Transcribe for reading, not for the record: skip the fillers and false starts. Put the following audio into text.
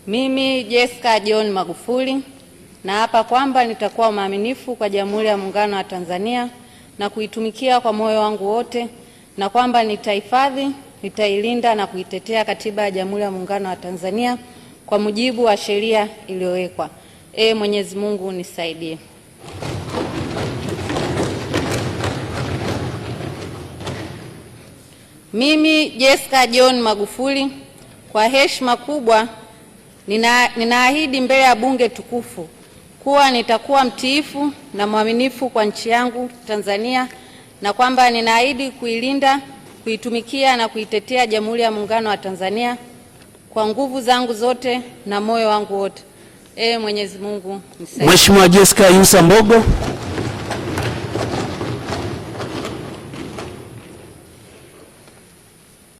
Mimi Jessica John Magufuli naapa kwamba nitakuwa mwaminifu kwa Jamhuri ya Muungano wa Tanzania na kuitumikia kwa moyo wangu wote, na kwamba nitahifadhi, nitailinda na kuitetea Katiba ya Jamhuri ya Muungano wa Tanzania kwa mujibu wa sheria iliyowekwa. Mwenyezi Mungu nisaidie. Mimi Jessica John Magufuli kwa heshima kubwa ninaahidi mbele ya bunge tukufu kuwa nitakuwa mtiifu na mwaminifu kwa nchi yangu Tanzania, na kwamba ninaahidi kuilinda, kuitumikia na kuitetea Jamhuri ya Muungano wa Tanzania kwa nguvu zangu zote na moyo wangu wote. Mwenyezi Mungu nisaidie. Mheshimiwa Jessica Yusa Mbogo.